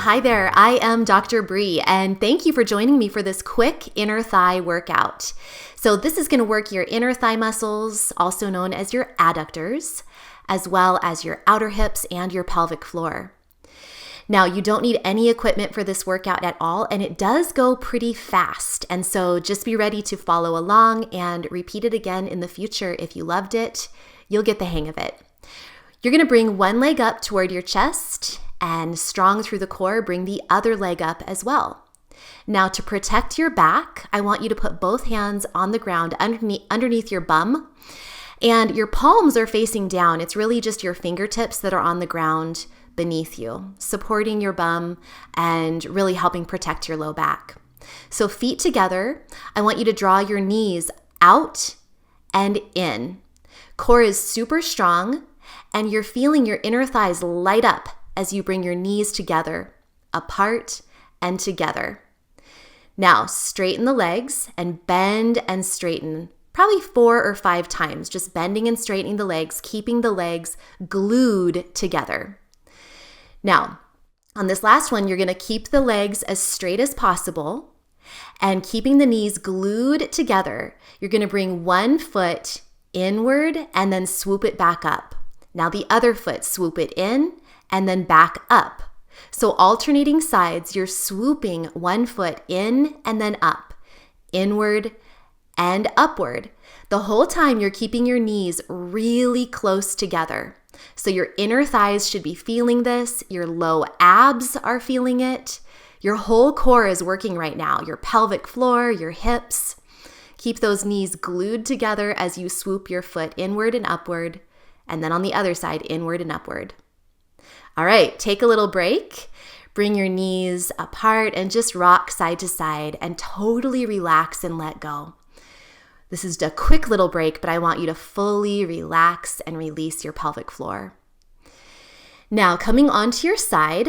Hi there, I am Dr. Bree, and thank you for joining me for this quick inner thigh workout. So this is going to work your inner thigh muscles, also known as your adductors, as well as your outer hips and your pelvic floor. Now, you don't need any equipment for this workout at all, and it does go pretty fast. And so just be ready to follow along and repeat it again in the future. If you loved it, you'll get the hang of it. You're going to bring one leg up toward your chest and strong through the core, bring the other leg up as well. Now, to protect your back, I want you to put both hands on the ground underneath your bum, and your palms are facing down. It's really just your fingertips that are on the ground beneath you, supporting your bum and really helping protect your low back. So feet together, I want you to draw your knees out and in. Core is super strong, and you're feeling your inner thighs light up as you bring your knees together, apart and together. Now, straighten the legs and bend and straighten, probably 4 or 5 times, just bending and straightening the legs, keeping the legs glued together. Now, on this last one, you're going to keep the legs as straight as possible and keeping the knees glued together. You're going to bring one foot inward and then swoop it back up. Now the other foot, swoop it in and then back up. So alternating sides, you're swooping one foot in and then up, inward and upward. The whole time you're keeping your knees really close together. So your inner thighs should be feeling this. Your low abs are feeling it. Your whole core is working right now. Your pelvic floor, your hips. Keep those knees glued together as you swoop your foot inward and upward. And then on the other side, inward and upward. All right, take a little break. Bring your knees apart and just rock side to side and totally relax and let go. This is a quick little break, but I want you to fully relax and release your pelvic floor. Now, coming onto your side,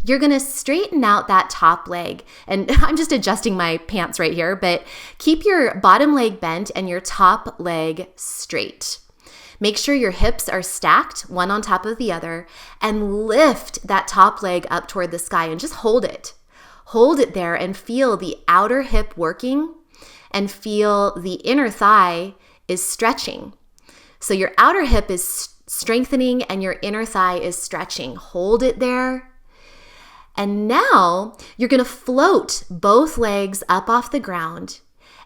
you're going to straighten out that top leg. And I'm just adjusting my pants right here, but keep your bottom leg bent and your top leg straight. Make sure your hips are stacked, one on top of the other, and lift that top leg up toward the sky and just hold it. Hold it there and feel the outer hip working and feel the inner thigh is stretching. So your outer hip is strengthening and your inner thigh is stretching. Hold it there. And now you're going to float both legs up off the ground.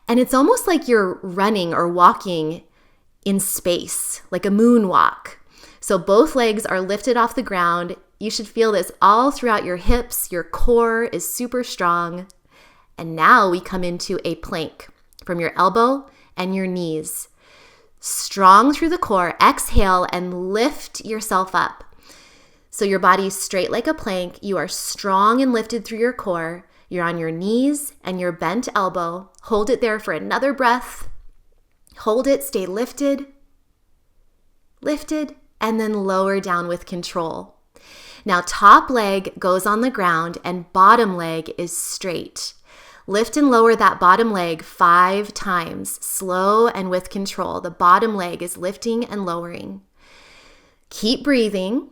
And it's almost like you're running or walking in space, like a moonwalk. So both legs are lifted off the ground. You should feel this all throughout your hips. Your core is super strong. And now we come into a plank from your elbow and your knees. Strong through the core. Exhale and lift yourself up. So your body's straight like a plank. You are strong and lifted through your core. You're on your knees and your bent elbow. Hold it there for another breath. Hold it, stay lifted, and then lower down with control. Now, top leg goes on the ground and bottom leg is straight. Lift and lower that bottom leg 5 times, slow and with control. The bottom leg is lifting and lowering. Keep breathing.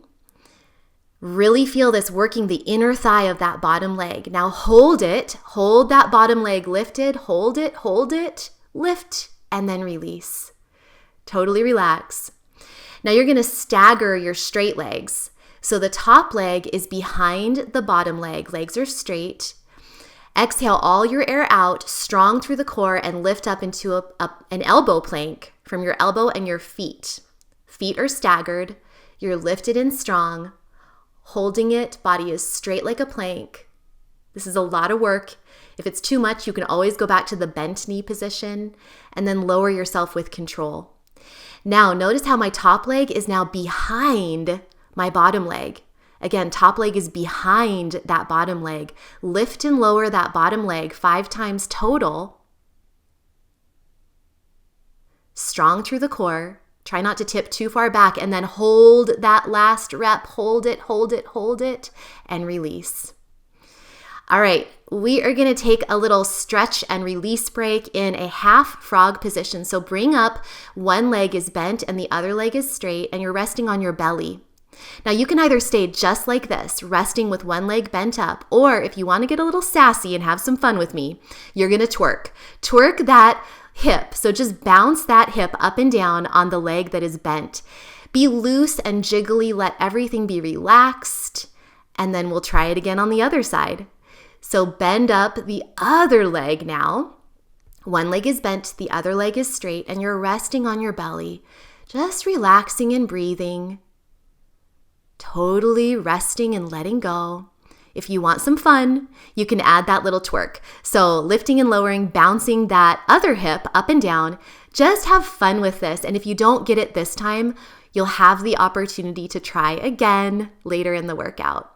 Really feel this working the inner thigh of that bottom leg. Now hold it. Hold that bottom leg lifted. Hold it, lift, and then release. Totally relax. Now you're going to stagger your straight legs. So the top leg is behind the bottom leg. Legs are straight. Exhale all your air out, strong through the core, and lift up into an elbow plank from your elbow and your feet. Feet are staggered. You're lifted and strong. Holding it. Body is straight like a plank. This is a lot of work. If it's too much, you can always go back to the bent knee position and then lower yourself with control. Now, notice how my top leg is now behind my bottom leg. Again, top leg is behind that bottom leg. Lift and lower that bottom leg 5 times total. Strong through the core. Try not to tip too far back and then hold that last rep. Hold it, and release. All right, we are going to take a little stretch and release break in a half frog position. So bring up, one leg is bent and the other leg is straight, and you're resting on your belly. Now you can either stay just like this, resting with one leg bent up, or if you want to get a little sassy and have some fun with me, you're going to twerk. Twerk that hip. So just bounce that hip up and down on the leg that is bent. Be loose and jiggly, let everything be relaxed, and then we'll try it again on the other side. So bend up the other leg now. One leg is bent, the other leg is straight, and you're resting on your belly, just relaxing and breathing. Totally resting and letting go. If you want some fun, you can add that little twerk. So lifting and lowering, bouncing that other hip up and down. Just have fun with this. And if you don't get it this time, you'll have the opportunity to try again later in the workout.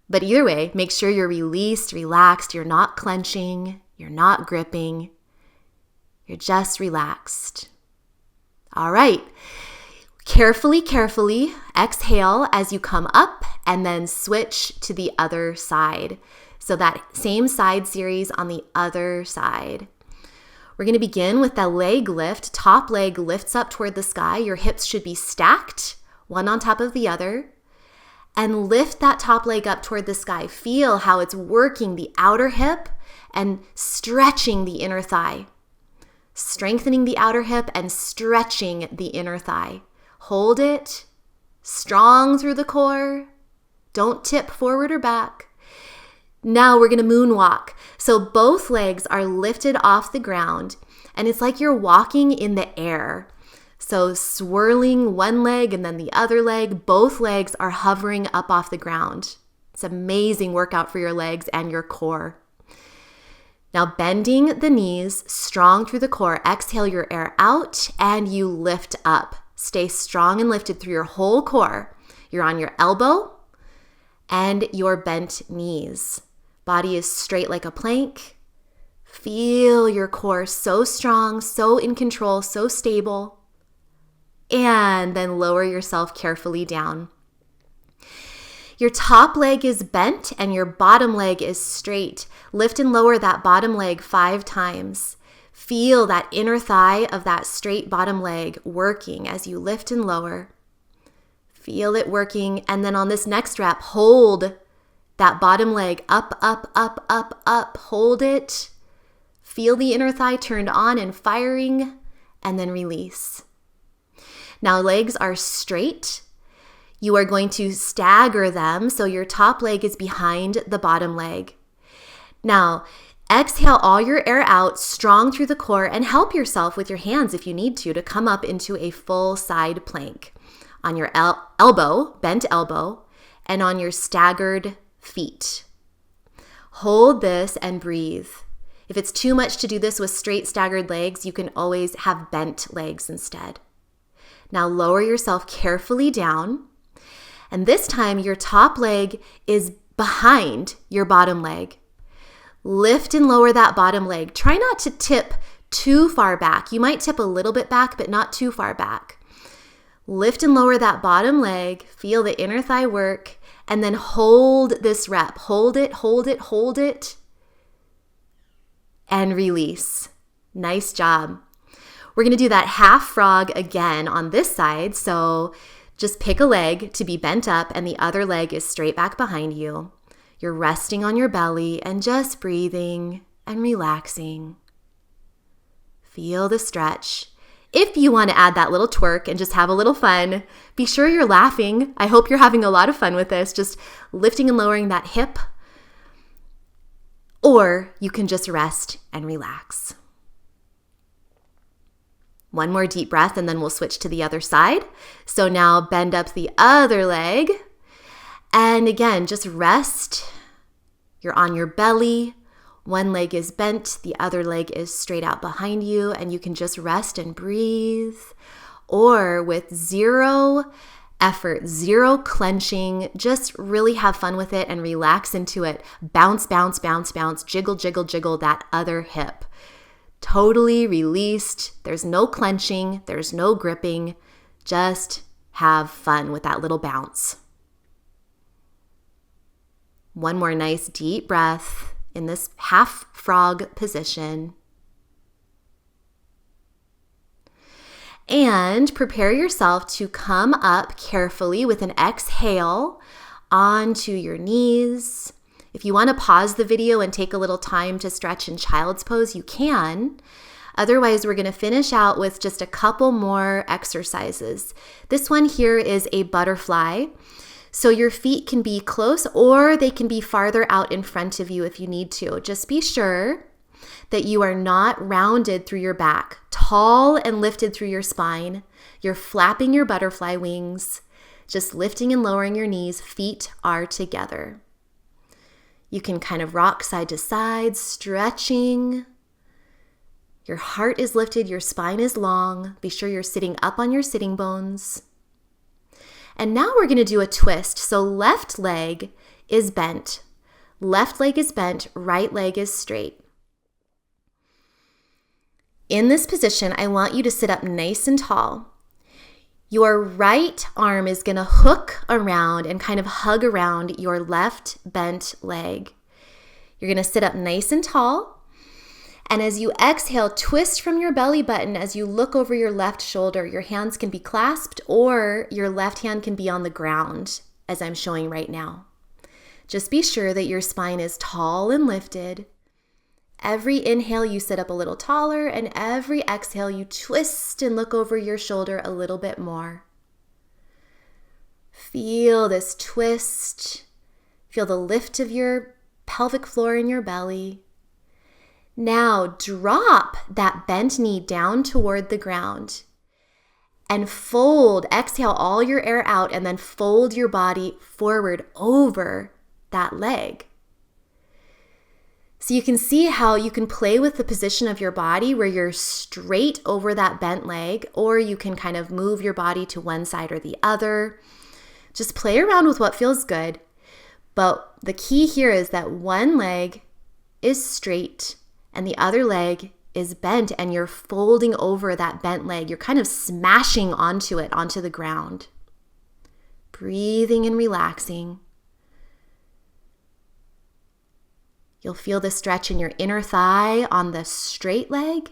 But either way, make sure you're released, relaxed. You're not clenching. You're not gripping. You're just relaxed. All right. Carefully exhale as you come up and then switch to the other side. So that same side series on the other side. We're going to begin with the leg lift. Top leg lifts up toward the sky. Your hips should be stacked, one on top of the other. And lift that top leg up toward the sky. Feel how it's working the outer hip and stretching the inner thigh. Strengthening the outer hip and stretching the inner thigh. Hold it, strong through the core. Don't tip forward or back. Now we're going to moonwalk. So both legs are lifted off the ground, and it's like you're walking in the air. So swirling one leg and then the other leg, both legs are hovering up off the ground. It's an amazing workout for your legs and your core. Now bending the knees, strong through the core. Exhale your air out and you lift up. Stay strong and lifted through your whole core. You're on your elbow and your bent knees. Body is straight like a plank. Feel your core so strong, so in control, so stable. And then lower yourself carefully down. Your top leg is bent and your bottom leg is straight. Lift and lower that bottom leg 5 times. Feel that inner thigh of that straight bottom leg working as you lift and lower. Feel it working. And then on this next rep, hold that bottom leg up, up, up, up, up. Hold it. Feel the inner thigh turned on and firing, and then release. Now legs are straight. You are going to stagger them so your top leg is behind the bottom leg. Now, exhale all your air out, strong through the core, and help yourself with your hands if you need to come up into a full side plank on your elbow, bent elbow, and on your staggered feet. Hold this and breathe. If it's too much to do this with straight staggered legs, you can always have bent legs instead. Now lower yourself carefully down, and this time your top leg is behind your bottom leg. Lift and lower that bottom leg. Try not to tip too far back. You might tip a little bit back, but not too far back. Lift and lower that bottom leg. Feel the inner thigh work, and then hold this rep. Hold it, hold it, hold it, and release. Nice job. We're going to do that half frog again on this side. So just pick a leg to be bent up, and the other leg is straight back behind you. You're resting on your belly and just breathing and relaxing. Feel the stretch. If you want to add that little twerk and just have a little fun, be sure you're laughing. I hope you're having a lot of fun with this, just lifting and lowering that hip. Or you can just rest and relax. One more deep breath and then we'll switch to the other side. So now bend up the other leg. And again, just rest. You're on your belly. One leg is bent, the other leg is straight out behind you, and you can just rest and breathe. Or with zero effort, zero clenching, just really have fun with it and relax into it. Bounce, bounce, bounce, bounce, jiggle, jiggle, jiggle that other hip. Totally released. There's no clenching, there's no gripping. Just have fun with that little bounce. One more nice deep breath in this half frog position. And prepare yourself to come up carefully with an exhale onto your knees. If you want to pause the video and take a little time to stretch in child's pose, you can. Otherwise, we're going to finish out with just a couple more exercises. This one here is a butterfly. So your feet can be close or they can be farther out in front of you if you need to. Just be sure that you are not rounded through your back, tall and lifted through your spine. You're flapping your butterfly wings, just lifting and lowering your knees. Feet are together. You can kind of rock side to side, stretching. Your heart is lifted, your spine is long. Be sure you're sitting up on your sitting bones. And now we're going to do a twist. So left leg is bent. Left leg is bent, right leg is straight. In this position, I want you to sit up nice and tall. Your right arm is going to hook around and kind of hug around your left bent leg. You're going to sit up nice and tall. And as you exhale, twist from your belly button as you look over your left shoulder. Your hands can be clasped or your left hand can be on the ground, as I'm showing right now. Just be sure that your spine is tall and lifted. Every inhale, you sit up a little taller, and every exhale, you twist and look over your shoulder a little bit more. Feel this twist. Feel the lift of your pelvic floor in your belly. Now drop that bent knee down toward the ground and fold. Exhale all your air out and then fold your body forward over that leg. So you can see how you can play with the position of your body where you're straight over that bent leg, or you can kind of move your body to one side or the other. Just play around with what feels good. But the key here is that one leg is straight and the other leg is bent, and you're folding over that bent leg. You're kind of smashing onto it, onto the ground. Breathing and relaxing. You'll feel the stretch in your inner thigh on the straight leg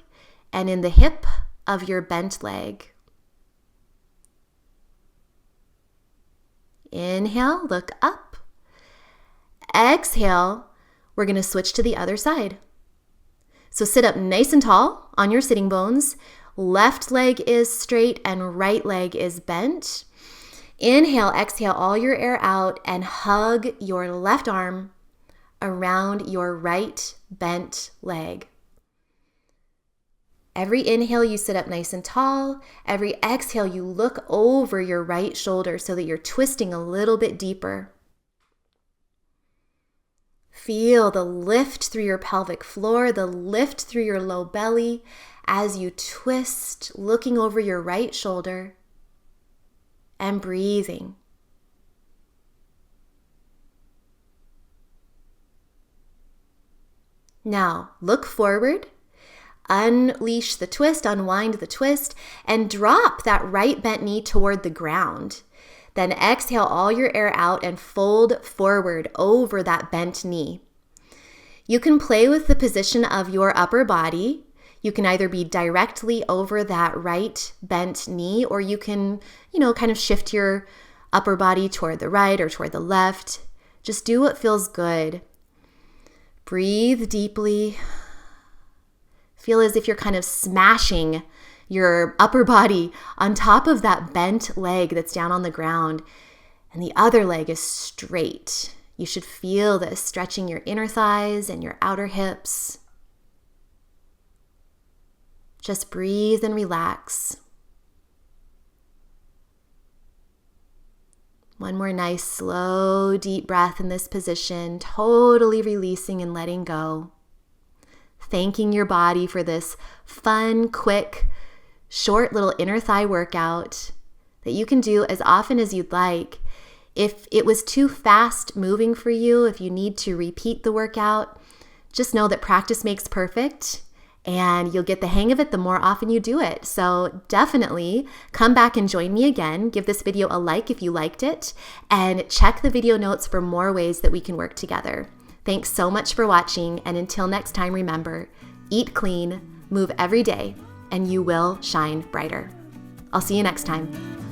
and in the hip of your bent leg. Inhale, look up. Exhale, we're going to switch to the other side. So sit up nice and tall on your sitting bones. Left leg is straight and right leg is bent. Inhale, exhale all your air out and hug your left arm around your right bent leg. Every inhale, you sit up nice and tall. Every exhale, you look over your right shoulder so that you're twisting a little bit deeper. Feel the lift through your pelvic floor, the lift through your low belly as you twist, looking over your right shoulder and breathing. Now, look forward, unleash the twist, unwind the twist, and drop that right bent knee toward the ground. Then exhale all your air out and fold forward over that bent knee. You can play with the position of your upper body. You can either be directly over that right bent knee, or you can, kind of shift your upper body toward the right or toward the left. Just do what feels good. Breathe deeply. Feel as if you're kind of smashing your upper body on top of that bent leg that's down on the ground, and the other leg is straight. You should feel this stretching your inner thighs and your outer hips. Just breathe and relax. One more nice, slow, deep breath in this position, totally releasing and letting go. Thanking your body for this fun, quick, short little inner thigh workout that you can do as often as you'd like. If it was too fast moving for you, if you need to repeat the workout, just know that practice makes perfect. And you'll get the hang of it the more often you do it. So definitely come back and join me again. Give this video a like if you liked it, and check the video notes for more ways that we can work together. Thanks so much for watching, and until next time, remember, eat clean, move every day, and you will shine brighter. I'll see you next time.